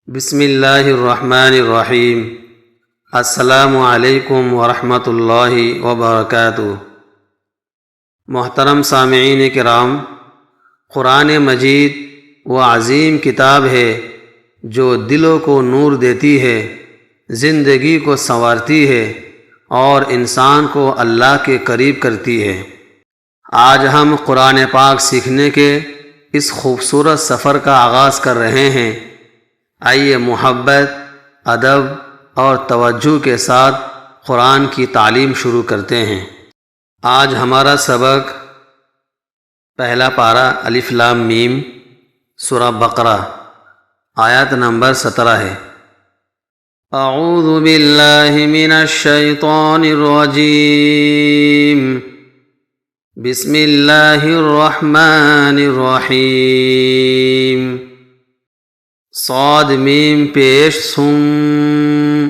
بسم اللہ الرحمن الرحیم۔ السلام علیکم ورحمۃ اللہ وبرکاتہ۔ محترم سامعین کرام، قرآن مجید وہ عظیم کتاب ہے جو دلوں کو نور دیتی ہے، زندگی کو سنوارتی ہے اور انسان کو اللہ کے قریب کرتی ہے۔ آج ہم قرآن پاک سیکھنے کے اس خوبصورت سفر کا آغاز کر رہے ہیں۔ آئیے محبت، ادب اور توجہ کے ساتھ قرآن کی تعلیم شروع کرتے ہیں۔ آج ہمارا سبق پہلا پارہ الف لام میم سورہ بقرہ آیت نمبر 17 ہے۔ اعوذ باللہ من الشیطان الرجیم، بسم اللہ الرحمن الرحیم۔ صاد میم پیش سم،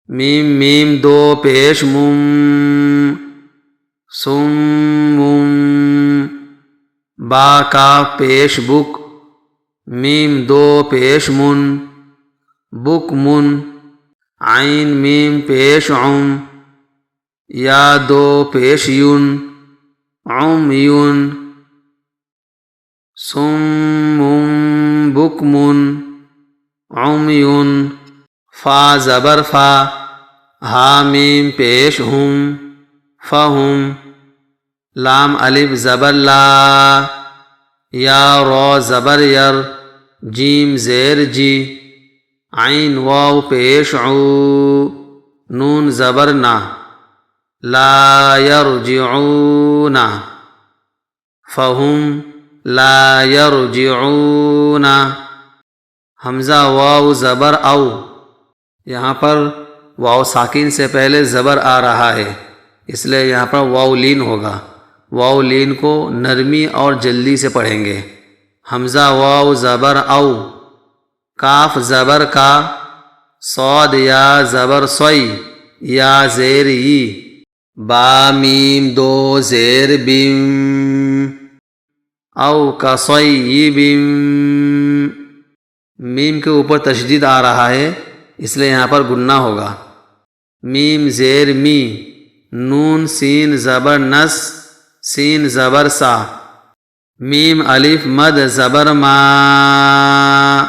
میم میم دو پیش مم، سم مم۔ با کاف پیش بک، میم دو پیش من، بک من۔ عین میم پیش عم، یا دو پیش یون، عم یون۔ سم بکمن، عمیون۔ فا زبر فا، ہا میم پیش ہم، فہم۔ لام الف زبر لا، یا را زبر یر، جیم زیر جی۔ عین واو پیش عو، نون زبر نا، لا یرجعون۔ فہم لا یرجعون۔ حمزہ واو زبر او، یہاں پر واو ساکن سے پہلے زبر آ رہا ہے، اس لیے یہاں پر واو لین ہوگا۔ واو لین کو نرمی اور جلدی سے پڑھیں گے۔ حمزہ واو زبر او، کاف زبر کا، صاد یا زبر سوئی، یا زیر ی۔ با میم دو زیر بیم، او کصیب۔ میم کے اوپر تشدید آ رہا ہے، اس لیے یہاں پر گننا ہوگا۔ میم زیر می، نون سین زبر نس، سین زبر سا۔ میم الف مد زبر ما،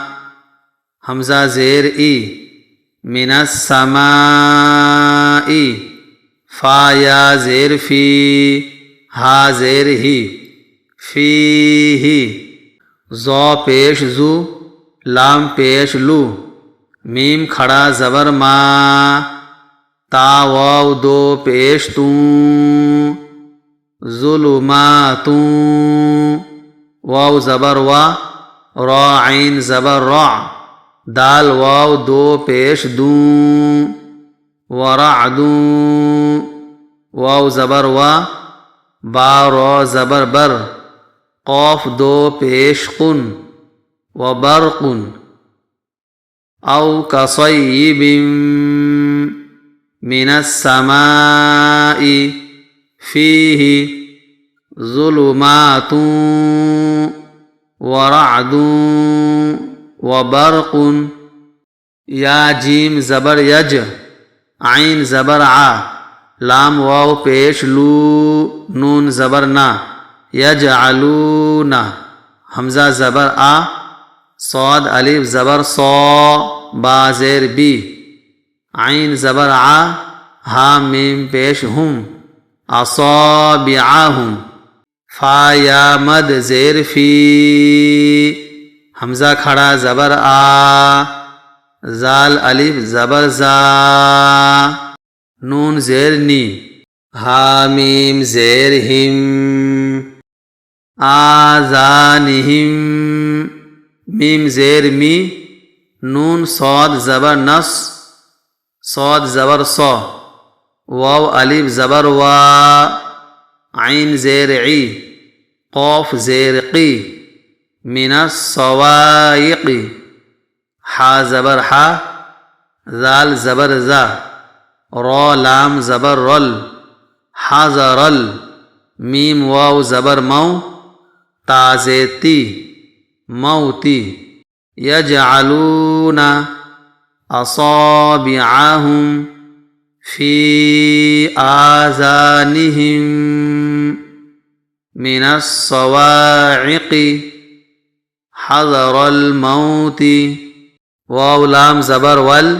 حمزہ زیر ای، من السماء۔ فا یا زیر فی، ہا زیر ہی، فیہ۔ زو پیش زو، لام پیش لو۔ میم کھڑا زبر ما، تا واو دو پیش توں، ظلماتوں۔ واو زبر وا، را عین زبر را، دال واو دو پیش دوں، ورعدوں۔ واو زبر وا، با را زبر بر، قاف دو پیش قن، وبرق۔ او کصیب من السماء فیہ ظلمات ورعد وبرق۔ یا جیم زبر یج، عین زبر ع، لام واو پیش لو، نون زبر نا، یجعلون۔ حمزہ زبر آ، صاد الف زبر صا، با زیر بی۔ عین زبر ع، ہا میم پیش ہم، اصابعہم۔ فا یا مد زیر فی، حمزہ کھڑا زبر آ، زال الف زبر زا، نون زیر نی۔ ہا میم زیر ہم، آذانہم۔ میم زیر می، نون صاد زبر نس، صاد زبر صا۔ واو الف زبر وا، عین زیر عی، قاف زیر قی۔ من الصوائق۔ حا زبر حا، ذال زبر زا، را لام زبر رل، حذرل۔ میم واو زبر مو، تا زیر تی، موتی۔ یجعلون يجعلون أصابعهم في آذانهم من الصواعق حذر الموت واو لام زبر ول